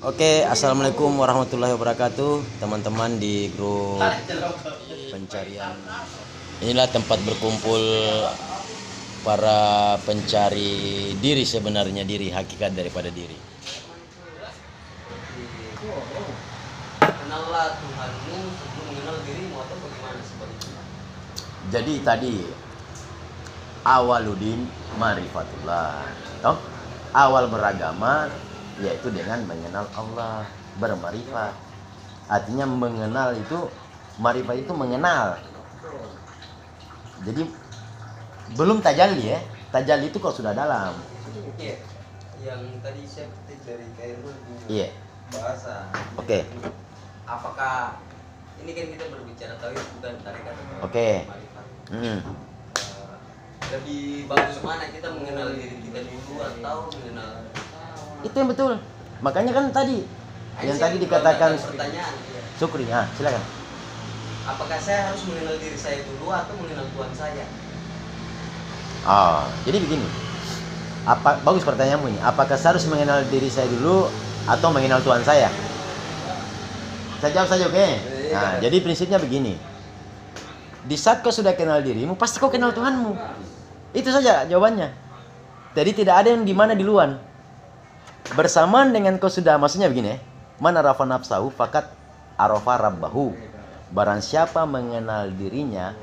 Oke, assalamualaikum warahmatullahi wabarakatuh, teman-teman di grup pencarian. Inilah tempat berkumpul para pencari diri sebenarnya, diri hakikat daripada diri. Kenallah Tuhanmu sebelum mengenal dirimu atau bagaimana sebaliknya? Jadi tadi awaludin marifatullah, toh? Awal beragama yaitu dengan mengenal Allah, bermarifat. Artinya mengenal itu, marifat itu mengenal. Jadi belum tajalli ya. Tajalli itu kalau sudah dalam. Iya. Yang tadi saya petik dari Khairul Iya. bahasa. Oke. Apakah ini kan kita berbicara tauhid bukan tarekat? Oke. Marifat. Hmm. Lebih bagus mana kita mengenal diri kita dulu atau mengenal? Itu yang betul. Makanya kan tadi yang tadi dikatakan pertanyaan. Syukri. Silakan. Apakah saya harus mengenal diri saya dulu atau mengenal Tuhan saya? Jadi begini. Bagus pertanyaanmu ini. Apakah saya harus mengenal diri saya dulu atau mengenal Tuhan saya? Saya jawab saja, oke? Nah, jadi prinsipnya begini. Di saat kau sudah kenal dirimu, pasti kau kenal Tuhanmu. Itu saja jawabannya. Jadi tidak ada yang di mana di luar. Bersamaan dengan kau sudah, maksudnya begini, man arafa nafsahu fakat arafa rabbahu. Barang siapa mengenal dirinya,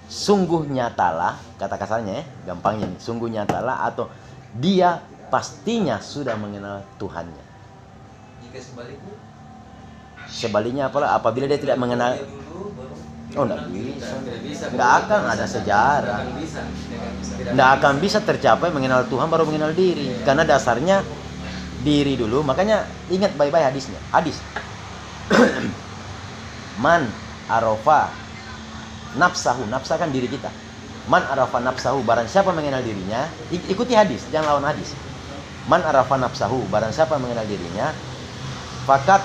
sungguh nyatalah, kata kasarnya gampangnya nih, sungguh nyatalah atau dia pastinya sudah mengenal Tuhannya. Jika sebaliknya? Sebaliknya apalah, apabila dia tidak mengenal, enggak bisa. Enggak akan ada sejarah. Enggak akan bisa tercapai mengenal Tuhan baru mengenal diri. Karena dasarnya diri dulu. Makanya ingat baik-baik hadisnya. Hadis. Man arafa nafsahu, nafsa kan diri kita. Man arafa nafsahu, barang siapa mengenal dirinya, ikuti hadis, jangan lawan hadis. Man arafa nafsahu, barang siapa mengenal dirinya, fakat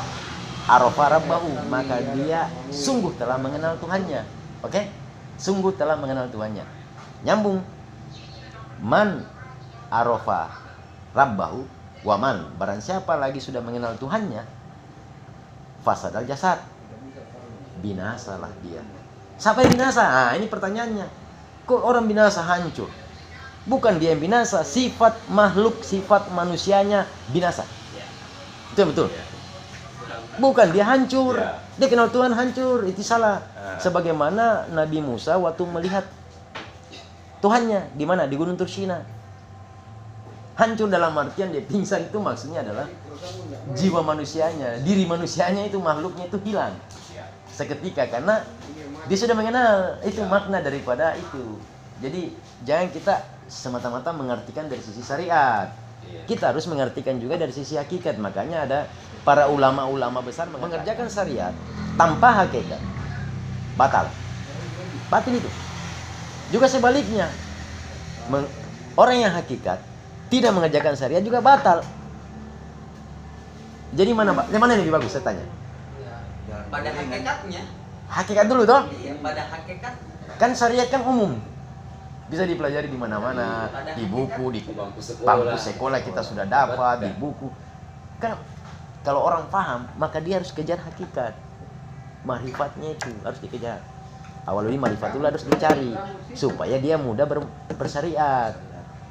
arafa rabbahu, maka dia sungguh telah mengenal Tuhannya. Oke? Sungguh telah mengenal Tuhannya. Nyambung. Man arafa rabbahu waman, barang siapa lagi sudah mengenal Tuhannya, fasadal jasad, binasalah dia. Siapa yang binasa? Ini pertanyaannya. Kok orang binasa hancur? Bukan dia yang binasa, sifat makhluk, sifat manusianya binasa. Itu yang betul. Bukan dia hancur. Dia kenal Tuhan hancur, itu salah. Sebagaimana Nabi Musa waktu melihat Tuhannya di mana? Di Gunung Tursina. Hancur dalam artian dia pingsan, itu maksudnya adalah jiwa manusianya, diri manusianya itu, makhluknya itu hilang seketika karena dia sudah mengenal. Itu makna daripada itu. Jadi jangan kita semata-mata mengartikan dari sisi syariat. Kita harus mengartikan juga dari sisi hakikat. Makanya ada para ulama-ulama besar mengerjakan syariat tanpa hakikat, batal. Batil itu. Juga sebaliknya, orang yang hakikat tidak mengerjakan syariat juga batal. Jadi mana yang lebih bagus saya tanya? Pada hakikatnya. Hakikat dulu toh? Iya, pada hakikat. Kan syariat kan umum. Bisa dipelajari di mana-mana, di buku, di bangku sekolah kita sudah dapat, di buku. Kan kalau orang paham, maka dia harus kejar hakikat. Marifatnya itu harus dikejar. Awalnya marifatullah harus dicari supaya dia mudah bersyariat.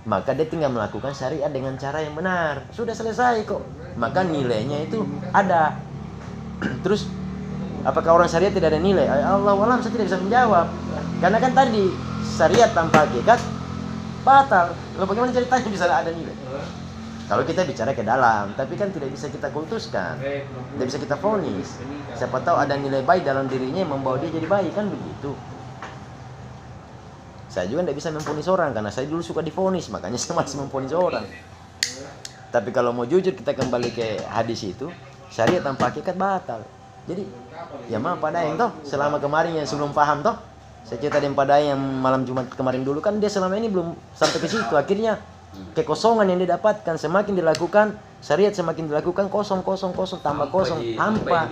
Maka dia tinggal melakukan syariat dengan cara yang benar. Sudah selesai kok. Maka nilainya itu ada. Terus apakah orang syariat tidak ada nilai? Allah alam, saya tidak bisa menjawab. Karena kan tadi syariat tanpa hakikat batal. Lalu bagaimana ceritanya bisa ada nilai? Kalau kita bicara ke dalam, tapi kan tidak bisa kita kultuskan, tidak bisa kita vonis. Siapa tahu ada nilai baik dalam dirinya yang membawa dia jadi baik, kan begitu. Saya juga tidak bisa memvonis orang karena saya dulu suka divonis, makanya saya masih memvonis orang. Tapi kalau mau jujur kita kembali ke hadis itu, syariat tanpa hakikat batal. Jadi ya maaf pada yang toh selama kemarin yang sebelum paham toh, saya cerita dengan pada yang malam Jumat kemarin dulu kan dia selama ini belum sampai ke situ. Akhirnya kekosongan yang didapatkan semakin dilakukan syariat, semakin dilakukan kosong tambah kosong, hampa,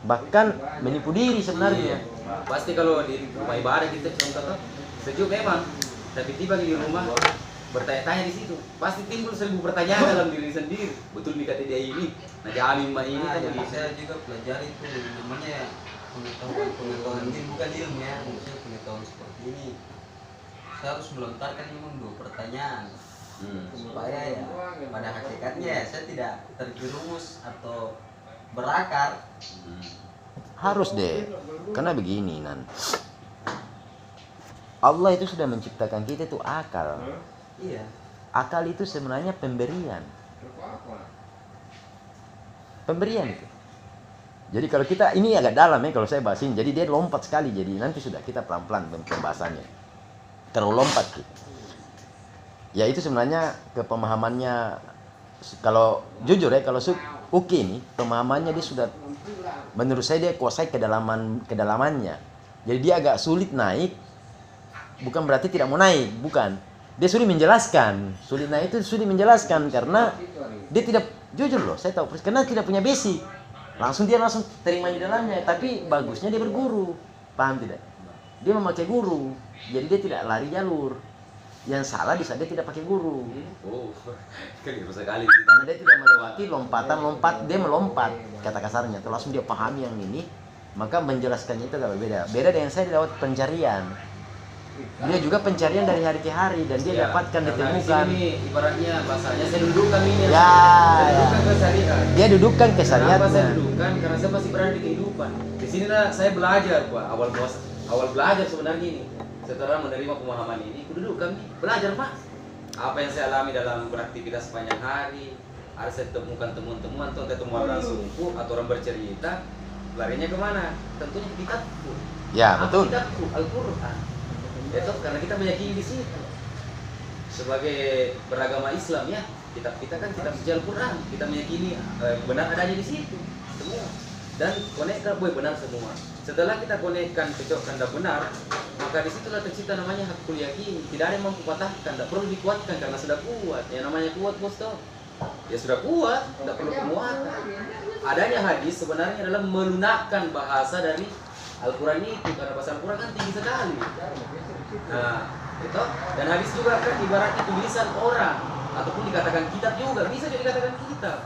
bahkan menipu diri sebenarnya. Pasti kalau di rumah ibadah kita contoh sejuk memang, tapi tiba di rumah bertanya-tanya di situ. Pasti timbul 1000 pertanyaan dalam diri sendiri. Betul nih kata dia ini. Nah, Amin mah ini kan jadi begitu. saya juga pelajari itu namanya pengetahuan ini bukan ilmu ya, maksudnya pengetahuan seperti ini. Saya harus melontarkan memang 2 pertanyaan supaya ya pada hakikatnya ya saya tidak terjerumus atau berakar. Harus deh. Karena begini, Nan. Allah itu sudah menciptakan kita itu akal. Iya. Akal itu sebenarnya pemberian. Pemberian itu. Jadi kalau kita, ini agak dalam ya kalau saya bahasin. Jadi dia lompat sekali. Jadi nanti sudah kita pelan-pelan pembahasannya. Terlalu lompat gitu. Ya itu sebenarnya kepemahamannya. Kalau jujur ya, kalau Uki ini pemahamannya dia sudah, menurut saya dia kuasai kedalamannya. Jadi dia agak sulit naik. Bukan berarti tidak mau naik, bukan. Dia sulit menjelaskan. Sulit naik itu sulit menjelaskan karena dia tidak, jujur loh, saya tahu karena tidak punya basic. Dia langsung terima di dalamnya, tapi bagusnya dia berguru. Paham tidak? Dia memakai guru. Jadi dia tidak lari jalur. Yang salah di saat dia tidak pakai guru. Oh, keliru sekali. Karena dia tidak melewati lompat, dia melompat kata kasarnya. Tuh langsung dia pahami yang ini, maka menjelaskannya itu agak berbeda. Beda dengan saya lewat pencarian. Dia juga pencarian dari hari ke hari dan dia dapatkan, ditemukan. Ini ibaratnya bahasanya saya dudukkan ini. Ya, saya dudukkan keseharian. Dia dudukkan Kenapa saya kesehariannya. dudukkan? Karena saya masih berada di kehidupan. Di sini saya belajar, Pak. Awal belajar sebenarnya ini. Setelah menerima pemahaman ini, dudukkan nih, belajar, Pak. Apa yang saya alami dalam beraktivitas sepanjang hari, ada saya temukan temuan-temuan, ketemu orang suku atau orang bercerita, larinya kemana? Tentunya ke kitabku. Ya, Apa betul. kitabku? Al-Quran. Itu karena kita meyakini di situ. Sebagai beragama Islam ya, kita kan kitab suci Al-Quran, kita meyakini benar adanya di situ semua. Dan konekkan benar semua. Setelah kita konekkan, cocokkan dan benar, maka disitulah tercipta namanya hakul yakin. Tidak ada yang mampu patahkan, tidak perlu dikuatkan karena sudah kuat. Yang namanya kuat, bos toh. Ya sudah kuat, tidak perlu penguatan. Adanya hadis sebenarnya adalah melunakkan bahasa dari Al-Quran itu, karena bahasa Al-Quran kan tinggi sekali. Nah, itu dan hadis juga kan ibaratnya tulisan orang ataupun dikatakan kitab juga, bisa jadi dikatakan kitab.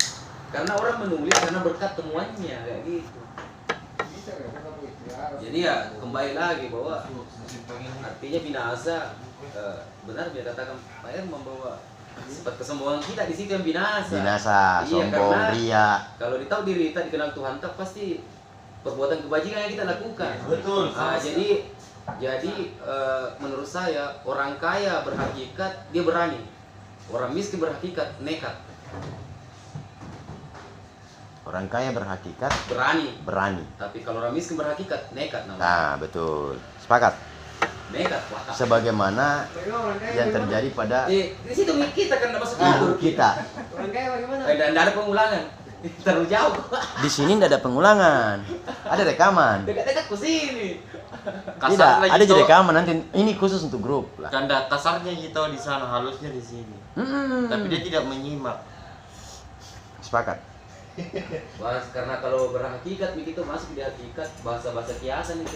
Karena orang menulis karena berkat temuannya kayak gitu. Jadi ya kembali lagi bahwa artinya binasa, benar dia katakan Pak Er membawa sifat kesombongan kita di situ yang binasa. Binasa, Iya, sombong, karena ria. kalau ditahu diri kita dikenal Tuhan tak pasti perbuatan kebajikan yang kita lakukan. Betul. Nah, jadi menurut saya orang kaya berhakikat dia berani, orang miskin berhakikat nekat. Orang kaya berhakikat Berani. Tapi kalau orang miskin berhakikat nekat namanya. Nah, betul. Sepakat. Nekat Pak. Sebagaimana yang terjadi pada Di situ kita kan masuk ibu kita. Orang kaya bagaimana? Dan ada pengulangan. Terlalu jauh. Di sini tidak ada pengulangan. Ada rekaman. Dekat-dekat ke sini. Tidak, ada jadi rekaman nanti. Ini khusus untuk grup lah. Kanda kasarnya gitu di sana, halusnya di sini. Tapi dia tidak menyimak. Sepakat. Karena kalau berhakikat begitu masuk di hakikat bahasa-bahasa kiasan itu.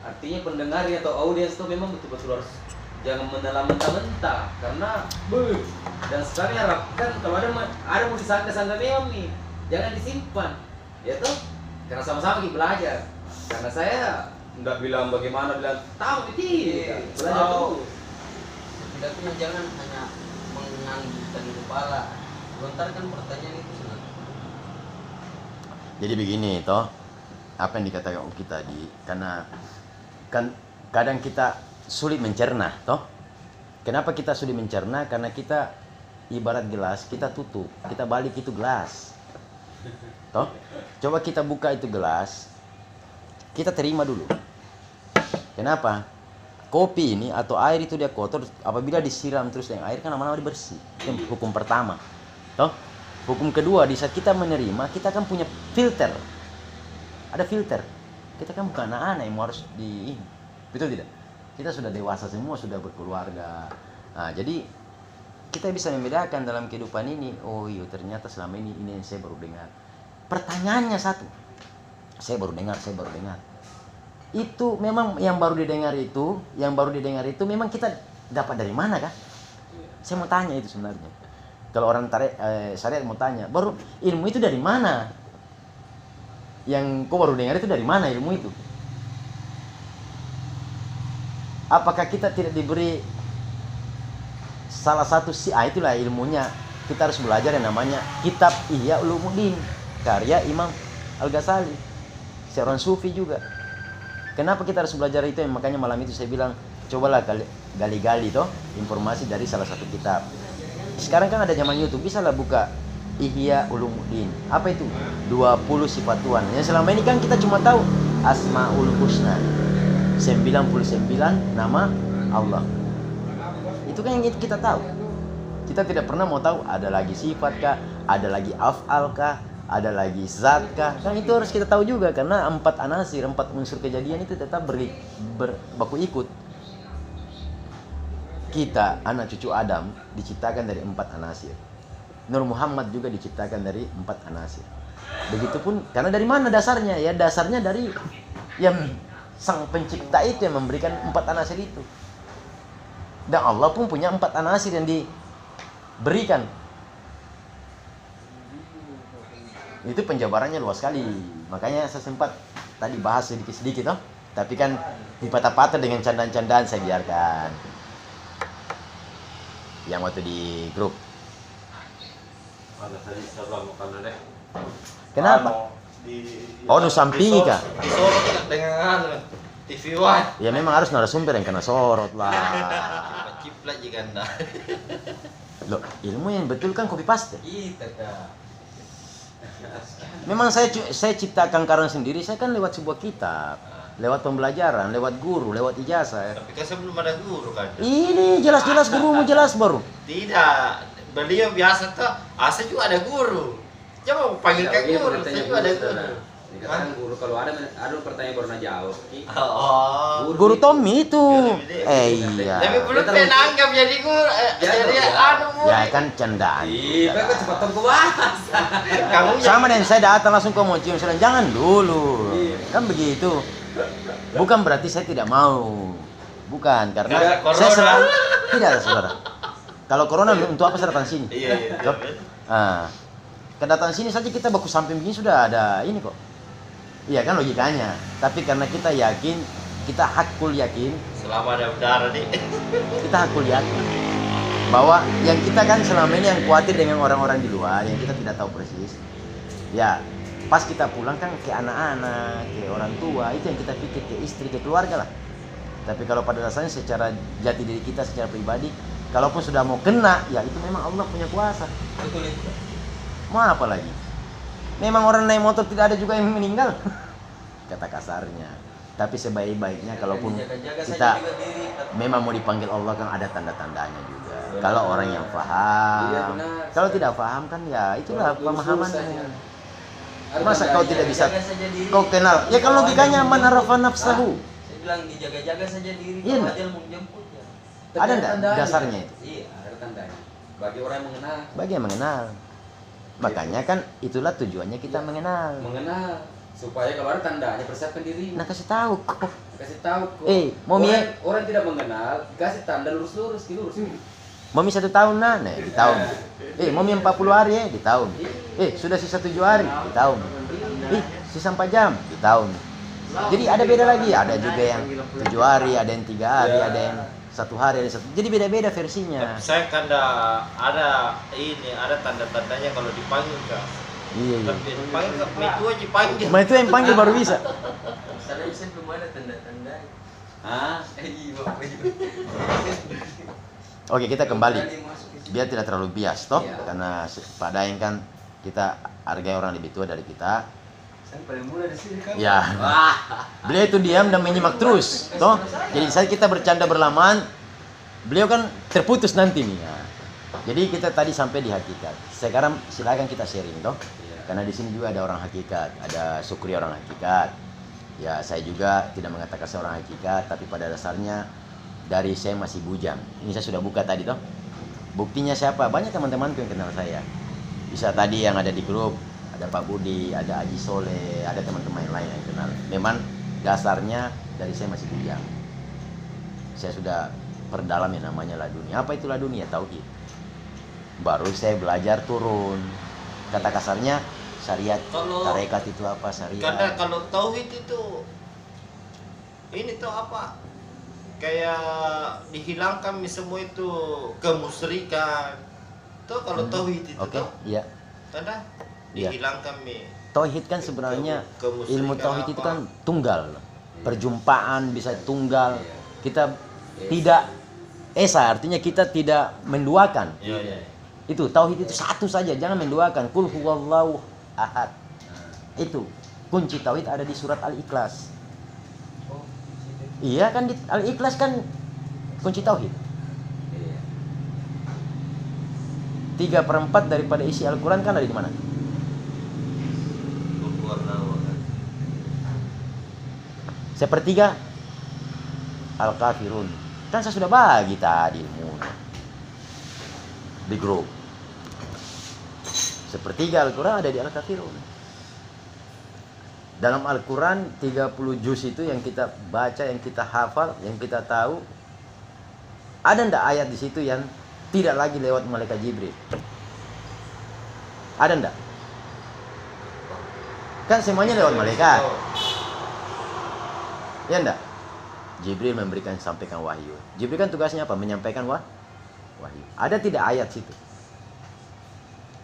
Artinya pendengar atau audiens itu memang betul-betul harus jangan menelan mentah-mentah karena dan sekarang harapkan kalau ada mau disangka-sangka memang nih jangan disimpan ya toh karena sama-sama kita belajar karena saya nggak bilang bagaimana bilang tahu itu belajar dulu Tapi jangan hanya menganggukkan kepala. Lontarkan pertanyaan itu senang. Jadi begini toh, apa yang dikatakan Uki tadi, karena kan kadang kita sulit mencerna toh. Kenapa kita sulit mencerna? Karena kita ibarat gelas, kita tutup, kita balik itu gelas. Toh? Coba kita buka itu gelas, kita terima dulu. Kenapa? Kopi ini atau air itu dia kotor, apabila disiram terus dengan air kan lama-lama dia bersih. Itu hukum pertama. Toh? Hukum kedua, di saat kita menerima, kita kan punya filter. Ada filter. Kita kan bukan anak-anak yang harus di ini. Betul tidak? Kita sudah dewasa semua, sudah berkeluarga. Nah, jadi kita bisa membedakan dalam kehidupan ini. Oh iya, ternyata selama ini yang saya baru dengar. Pertanyaannya satu. Saya baru dengar. Itu memang yang baru didengar itu memang kita dapat dari mana kan? Saya mau tanya itu sebenarnya. Kalau orang syariat mau tanya, baru ilmu itu dari mana? Yang kau baru dengar itu dari mana ilmu itu? Apakah kita tidak diberi salah satu itulah ilmunya. Kita harus belajar yang namanya Kitab Ihya Ulumuddin karya Imam Al-Ghazali, seorang sufi juga. Kenapa kita harus belajar itu? Makanya malam itu saya bilang, cobalah gali-gali toh informasi dari salah satu kitab. Sekarang kan ada zaman YouTube, bisa lah buka Ihya Ulumuddin. Apa itu? 20 sifat Tuhan. Yang selama ini kan kita cuma tahu Asmaul Husna, 99 nama Allah. Itu kan yang kita tahu. Kita tidak pernah mau tahu ada lagi sifat kah, ada lagi af'al kah, ada lagi zat kah. Kan itu harus kita tahu juga, karena 4 anasir, 4 unsur kejadian itu tetap baku ikut. Kita, anak cucu Adam, diciptakan dari 4 anasir. Nur Muhammad juga diciptakan dari 4 anasir. Begitupun, karena dari mana dasarnya? Ya dasarnya dari yang sang pencipta itu yang memberikan 4 anasir itu. Dan Allah pun punya 4 anasir yang diberikan. Itu penjabarannya luas sekali. Makanya saya sempat tadi bahas sedikit-sedikit toh. Tapi kan dipatah-patah dengan candaan-candaan saya biarkan. Yang waktu di grup. Ada tadi sebelum makan deh. Kenapa? Oh, nu sampingi kah? Sorot dengan TV One. Ya memang harus narasumber yang kena sorot lah. Ciplat juga anda. Loh, ilmu yang betul kan copy paste. Kita kak. Memang saya ciptakan karang sendiri, saya kan lewat sebuah kitab, lewat pembelajaran, lewat guru, lewat ijazah. Tapi kan sebelum ada guru kan. Ini jelas-jelas gurumu jelas baru. Tidak. Beliau biasa tuh, saya juga ada guru. Coba panggil ke guru, saya juga ada guru. Dikatakan guru kalau ada pertanyaan baru jawab. Oh. Guru Tommy itu. Iya. Tapi belum pernah anggap jadi guru, jadi anu murid. Ya kan candaan. Iya, kok cepat ke bahas. Kamu Sama dengan saya datang langsung ke mau cium saudara, jangan dulu. Kan begitu. Bukan berarti saya tidak mau. Bukan, karena Karena saya corona. selalu tidak ada saudara. Kalau corona untuk apa saya datang sini? Iya. Loh? Kedatangan sini saja kita baku samping begini sudah ada ini kok. Iya kan logikanya. Tapi karena kita yakin, kita hakul yakin, Selama ada udara nih. kita hakul yakin bahwa yang kita kan selama ini yang khawatir dengan orang-orang di luar yang kita tidak tahu persis. Ya, pas kita pulang kan ke anak-anak, ke orang tua, itu yang kita pikir, ke istri, ke keluarga lah. Tapi kalau pada dasarnya secara jati diri kita secara pribadi, kalaupun sudah mau kena, ya itu memang Allah punya kuasa. Betul itu. Mau apa lagi? Memang orang naik motor tidak ada juga yang meninggal. Kata kasarnya. Tapi sebaik-baiknya kalaupun Jaga-jaga kita saja juga diri. memang mau dipanggil Allah kan ada tanda-tandanya juga. Kalau orang yang paham. Iya, benar. Kalau tidak paham kan ya itulah Lurus-lurus pemahamannya. saja. Masa kau tidak bisa Jaga saja diri. kau kenal? Ya kan logikanya man arafa nafsahu. Saya bilang dijaga-jaga saja diri. Iya, Kalau Nak. ajal mau jemput ya. Ada enggak Tandanya. dasarnya itu? Iya. Ada tandanya. Bagi orang yang mengenal, Bagi yang mengenal. Makanya kan itulah tujuannya kita mengenal. mengenal supaya kalau ada tandanya persiapkan diri. Nah kasih tahu kok. Kasih tahu kok. Momi orang tidak mengenal, kasih tanda lurus-lurus, lurus. Momi 1 tahun nah, di tahun. Momi 40 hari di tahun. Sudah sisa 7 hari di tahun. Sisa 4 jam di tahun. Jadi ada beda lagi, ada juga yang 7 hari, ada yang 3 hari, ada yang 1 hari, ada 1. Jadi beda-beda versinya. Saya kan ada tanda-tandanya kalau dipanggil kak. Iya. Tapi dipanggil ke itu aja panggil. Cuma itu yang panggil baru bisa. Sana saya belum ada tanda-tanda. Iya, Bapak juga. Oke, kita kembali. Tadi masuk ke sini. Biar tidak terlalu bias toh, Iya. karena Pak Daeng kan kita hargai orang lebih tua dari kita. Saya paling muda di sini kan. Ya. Beliau itu diam dan menyimak terus, toh. Jadi saat kita bercanda berlamaan, beliau kan terputus nanti nih. Ya. Jadi kita tadi sampai di hakikat. Sekarang silakan kita sharing, toh. Karena di sini juga ada orang hakikat, ada Sukri orang hakikat. Ya, saya juga tidak mengatakan saya orang hakikat, tapi pada dasarnya dari saya masih bujang. Ini saya sudah buka tadi, toh. Buktinya siapa? Banyak teman-temanku yang kenal saya. Bisa tadi yang ada di grup, ada Pak Budi, ada Haji Soleh, ada teman-teman yang lain yang kenal. Memang dasarnya dari saya masih bujang. Saya sudah perdalam yang namanya laduni. Apa itu laduni? Ya tauhid. Baru saya belajar turun. Kata kasarnya syariat, Kalau- tarekat itu apa syariat. Karena kalau tauhid itu ini tuh apa? Kayak dihilangkan semua itu kemusyrikan. Tuh kalau tauhid itu Oke, tuh iya. karena Iya. dihilangkan Tauhid kan sebenarnya Kemusyrikan ilmu tauhid itu apa? kan tunggal. Perjumpaan bisa tunggal. Iya. Kita tidak esa, artinya kita tidak menduakan. Iya, iya. Itu tauhid itu satu saja, jangan menduakan. Qul huwallahu ahad. Itu kunci tauhid ada di surat Al-Ikhlas. Oh, situ. Iya kan di Al-Ikhlas kan kunci tauhid. Iya. 3/4 daripada isi Al-Quran kan ada di mana? Sepertiga Al-Kafirun. Kan saya sudah bagi tadi ilmu di grup. Sepertiga Al-Quran ada di Al-Kafirun. Dalam Al-Quran 30 juz itu yang kita baca, yang kita hafal, yang kita tahu. Ada ndak ayat di situ yang tidak lagi lewat malaikat Jibril? Ada ndak? Kan semuanya lewat malaikat. Ya ndak? Jibril memberikan, sampaikan wahyu. Jibril kan tugasnya apa? Menyampaikan wahyu. Ada tidak ayat situ?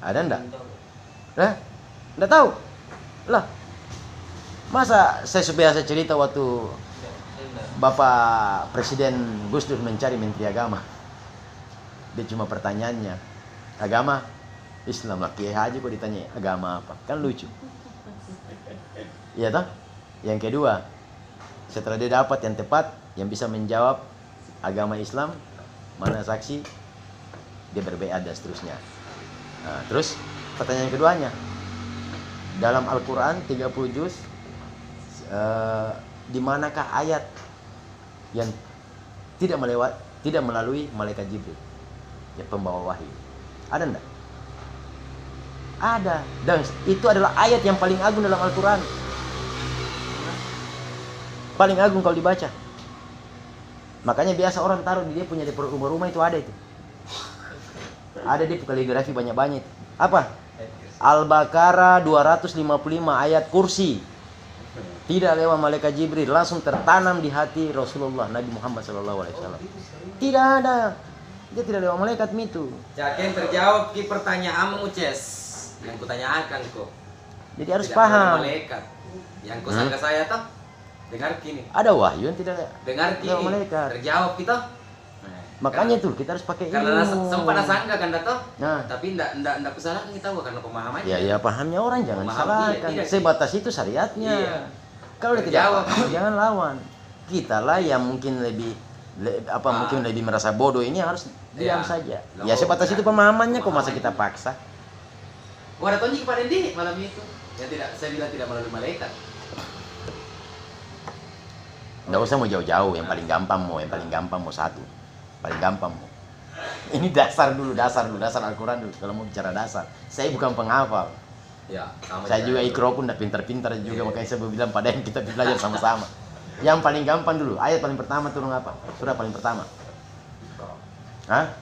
Ada ndak? Lah, ndak tahu? Lah, masa saya biasa cerita waktu Bapak Presiden Gus Dur mencari Menteri Agama. Dia cuma pertanyaannya, agama Islam lah. Kiai Haji kok ditanya agama apa? Kan lucu. Iya toh? Yang kedua, setelah dia dapat yang tepat, yang bisa menjawab agama Islam, mana saksi, dia berbeat dan seterusnya. Nah, terus pertanyaan keduanya, dalam Al-Quran 30 juz, di manakah ayat yang tidak melalui malaikat Jibril, ya pembawa wahyu? Ada enggak? Ada. Dan itu adalah ayat yang paling agung dalam Al-Quran. Paling agung kalau dibaca. Makanya biasa orang taruh di dia punya di rumah itu ada itu. Ada di kaligrafi banyak-banyak. Apa? Al-Baqarah 255 ayat kursi. Tidak lewat malaikat Jibril, langsung tertanam di hati Rasulullah Nabi Muhammad SAW. Tidak ada. Dia tidak lewat malaikat itu. Jaken terjawab ki pertanyaan Uces yang kutanyakan kok. Jadi harus Tidak paham. ada malaikat. Yang kau sangka saya toh dengar kini. Ada wahyu yang tidak Dengar kini. lewat malaikat. Terjawab kita. Makanya tuh kita harus pakai karena ilmu. sempat sangka kan toh. Nah, Tapi ndak kusalah kita karena pemahamannya. ya pahamnya orang jangan Paham, salahkan. iya, tidak. Sebatas itu syariatnya. Iya. Kalau dia tidak Terjawab. paham, jangan lawan. Kita lah yang mungkin lebih mungkin lebih merasa bodoh ini harus diam Iya. saja. Loh, Ya sebatas itu pemahamannya kok masa pemahamannya. kita paksa. Gua ada tonji kepada Dendi malam itu. Ya tidak, saya bilang tidak melalui malaikat. Nggak usah mau jauh-jauh, yang paling gampang mau satu. Paling gampang mau. Ini dasar Al-Quran dulu kalau mau bicara dasar. Saya bukan penghafal. Ya, sama Saya juga ikro pun udah pintar-pintar juga, makanya saya bilang pada yang kita belajar sama-sama. Yang paling gampang dulu, ayat paling pertama turun apa? Surah paling pertama. Hah?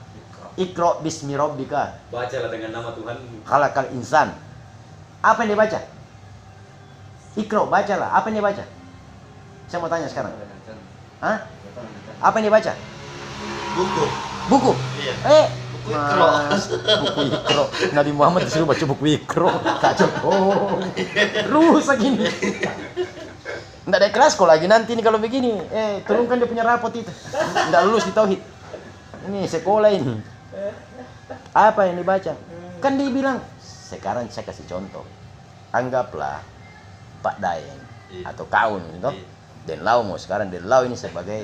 Iqra bismi rabbika Bacalah dengan nama Tuhan. khalaqal insan. Apa yang dia baca? Iqra, bacalah. Apa yang dia baca? Saya mau tanya sekarang. Hah? Apa yang dia baca? Buku. Buku. Iya. Buku Mas, Iqra. buku Iqra. Nabi Muhammad disuruh baca buku Iqra. Kacau. Oh, rusak ini. Nggak ada kelas kok lagi nanti nih kalau begini. Turunkan dia punya rapot itu. Nggak lulus di tauhid. Ini sekolah ini. Apa yang dibaca? Kan dia bilang, sekarang saya kasih contoh. Anggaplah Pak Daeng atau kaun gitu. Den Lau mau sekarang Den Lau ini sebagai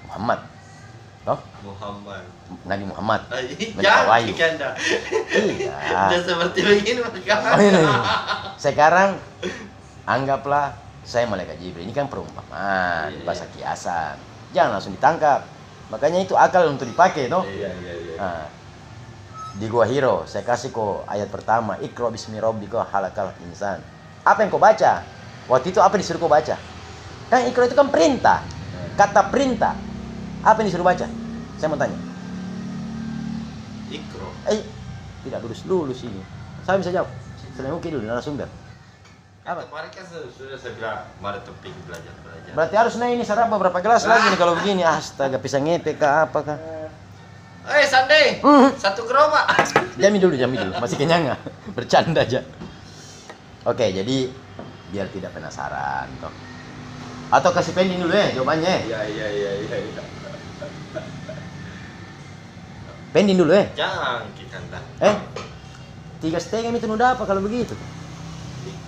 Muhammad. Toh? Muhammad. Nabi Muhammad. Jangan Wahyu. Anda. Iya. Udah seperti begini maka. Oh, ini. Sekarang anggaplah saya malaikat Jibril. Ini kan perumpamaan, Iya, bahasa kiasan. Jangan langsung ditangkap. Makanya itu akal untuk dipakai, toh. Iya. Nah, di Gua Hiro saya kasih kok ayat pertama, Iqra bismi rabbika khalaqal insan. Apa yang kau baca? Waktu itu apa disuruh kau baca? Kan Iqra itu kan perintah. Kata perintah. Apa yang disuruh baca? Saya mau tanya. Ikro. Tidak lulus ini. Saya bisa jawab. Selain mungkin dulu narasumber. Apa? Kemarin kan sudah saya bilang, mari topik belajar. Berarti harus ini serap beberapa gelas lagi nih kalau begini. Astaga, pisang ngepek kah apa kah? Sande, satu gerobak. Jami dulu. Masih kenyang nggak? Bercanda aja. Oke, jadi biar tidak penasaran toh. Atau kasih pending dulu ya jawabannya. Iya. Pending dulu ya. Jangan kita dah. 3,5 itu udah apa kalau begitu?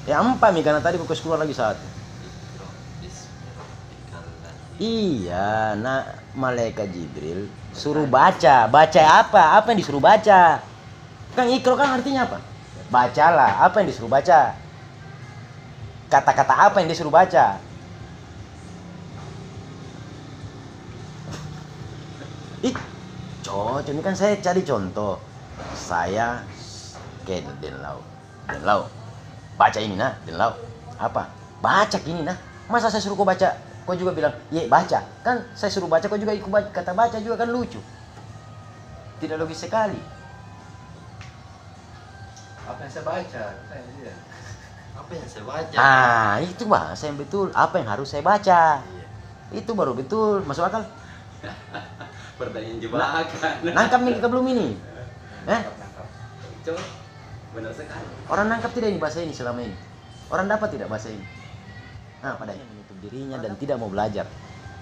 Ya 4 nih karena tadi fokus keluar lagi 1. Ikro. Bismillahirrahmanirrahim. Iya, malaikat Jibril suruh baca. Baca apa? Apa yang disuruh baca? Kan ikro kan artinya apa? Bacalah. Apa yang disuruh baca? Kata-kata apa yang disuruh baca? Cocok. Ini kan saya cari contoh. Saya ke Denlau. Baca ini nah, Denlau. Apa? Baca gini nah. Masa saya suruh kau baca? Kau juga bilang, iya baca. Kan saya suruh baca, kau juga ikut baca. Kata baca juga kan lucu. Tidak logis sekali. Apa yang saya baca? Apa yang saya baca? Itu bahasa yang betul. Apa yang harus saya baca? Iya. Itu baru betul. Masuk akal? Pertanyaan jebakan. Nangkap nih kita belum ini. Coba. Benar sekali. Orang nangkap tidak ini bahasa ini selama ini. Orang dapat tidak bahasa ini. Padanya menutup dirinya dan tidak mau belajar.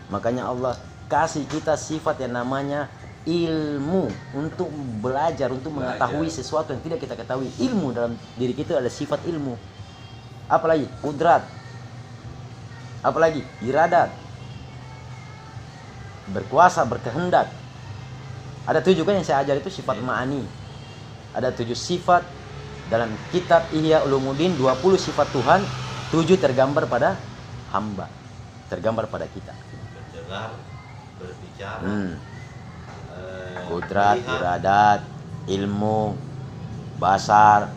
Makanya Allah kasih kita sifat yang namanya ilmu untuk belajar, untuk mengetahui sesuatu yang tidak kita ketahui. Ilmu dalam diri kita ada sifat ilmu. Apalagi kudrat. Apalagi iradat. Berkuasa, berkehendak. Ada 7 kan yang saya ajar itu sifat ma'ani. Ada 7 sifat dalam kitab Ihya Ulumuddin, 20 sifat Tuhan, 7 tergambar pada hamba, tergambar pada kita. Mendengar, berbicara, kudrat, melihat. iradat, ilmu, basar,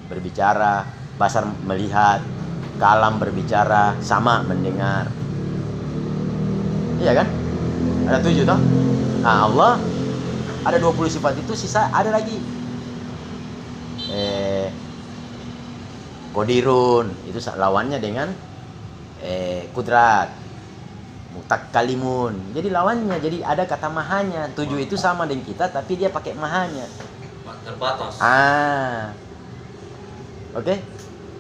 berbicara, basar melihat, kalam berbicara, sama mendengar. Iya kan? Ada 7 toh? Allah ada 20 sifat itu, sisa ada lagi. Kodirun itu lawannya dengan kudrat, mutakalimun. Jadi lawannya, jadi ada kata mahanya. 7 itu sama dengan kita tapi dia pakai mahanya. Terbatas. Oke?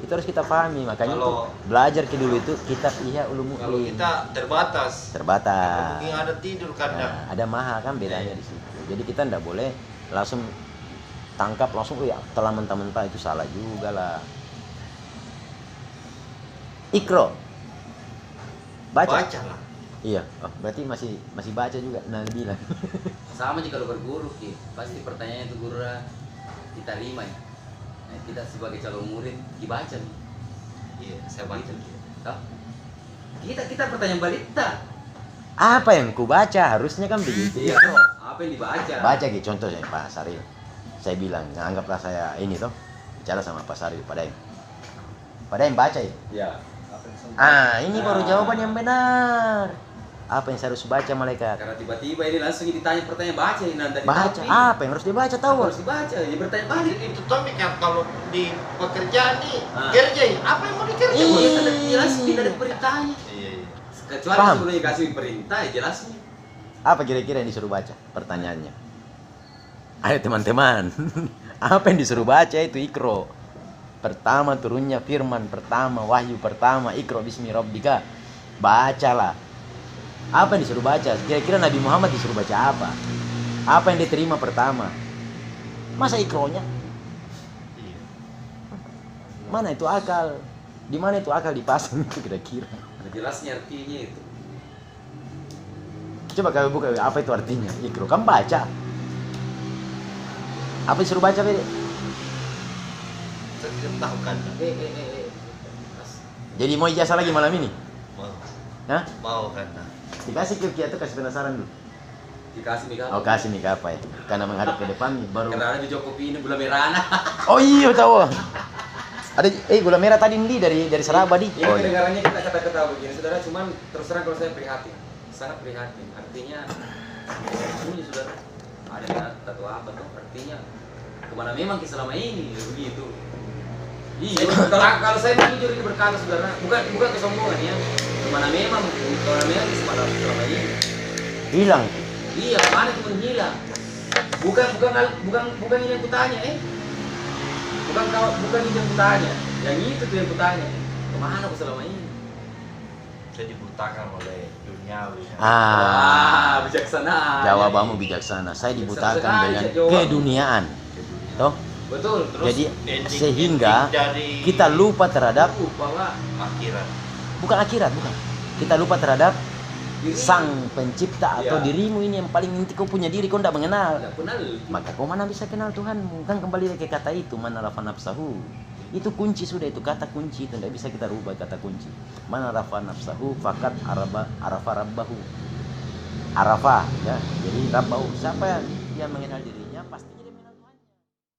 Itu harus kita pahami. Makanya Kalau- untuk belajar ke dulu itu kitab Ihya Ulumuddin. Kalau kita terbatas. Terbatas. Mungkin ada tidur kadang. Ada maha kan bedanya di situ. Jadi kita ndak boleh langsung tangkap langsung, ya telah mentah-mentah, itu salah juga lah. Ikro. Baca. Bacalah. Iya. Berarti masih baca juga. Nah, bilang. Sama jika kalau berguru pasti pertanyaannya itu guru kita terima ya. Nah, kita sebagai calon murid dibaca nih. Iya, saya baca. Toh? Kita pertanyaan balik tak? Apa yang ku baca? Harusnya kan begitu. Iya. Apa yang dibaca? Baca gitu, contohnya Pak Saril. Saya bilang, anggaplah saya ini toh bicara sama Pak Saril, Pak Daeng baca ya. Ya. Ini baru jawaban yang benar. Apa yang saya harus baca malaikat? Karena tiba-tiba ini langsung ditanya pertanyaan baca ini nanti. Baca apa yang harus dibaca tahu? Harus dibaca, ya bertanya balik. Itu Tommy kan kalau di pekerjaan nih Ah. kerja, apa yang mau dikerja? Iya. Boleh ada jelas tidak ada perintahnya. Iya. Kecuali Paham. sebelumnya kasih perintah ya jelasnya. Apa kira-kira yang disuruh baca? Pertanyaannya. Ayo teman-teman. Apa yang disuruh baca itu Iqra. Pertama turunnya firman pertama, wahyu pertama, Iqra bismi rabbika. Bacalah. Apa yang disuruh baca? Kira-kira Nabi Muhammad disuruh baca apa? Apa yang diterima pertama? Masa Iqra-nya? Iya. Mana itu akal? Di mana itu akal dipasang itu kira-kira? Ada jelasnya artinya itu. Coba kau buka apa itu artinya? Iqra kan baca. Apa disuruh baca, Bede? Saya tidak tahu kan. Jadi mau ijazah lagi malam ini? Mau, Hah? mau kan. Dikasih ke Kia tuh, kasih penasaran dulu. Dikasih nih Oh, kasih nih ke apa ya? Karena menghadap ke depan nih, baru. Karena ada di Jokopi ini gula merah. Oh iya tahu. Ada gula merah tadi nih dari Saraba di. Ini Oh iya. kedengarannya kita kata-kata begini, saudara. Cuman terus terang kalau saya prihatin. sangat prihatin. Artinya punya saudara, ada tato apa tuh? Artinya kemana memang selama ini begitu. Iya, kalau saya mau jujur ini berkata saudara, bukan kesombongan ya. Kemana memang selama ini Hilang. iya, mana itu menghilang. Bukan ini yang kutanya, bukan ini yang kutanya. Yang itu tuh yang kutanya. Kemana aku selama ini? Saya dibutakan oleh duniawi. Bijaksana. Jawabanmu bijaksana. Saya dibutakan Bijaksana dengan aja jawaban. keduniaan. Toh? Betul. Terus Jadi ending sehingga dari kita lupa terhadap bahwa akhirat. bukan akhirat, bukan. Kita lupa terhadap diri sang pencipta atau Ya. dirimu ini yang paling inti, kau punya diri kau tidak mengenal. tidak kenal. Maka kau mana bisa kenal Tuhanmu? Kan kembali lagi ke kata itu, man arafa nafsahu. Itu kunci sudah, itu kata kunci, itu tidak bisa kita rubah kata kunci. Man arafa nafsahu fakat arafa rabbahu. Arafa ya. Jadi rabbahu siapa yang mengenal diri?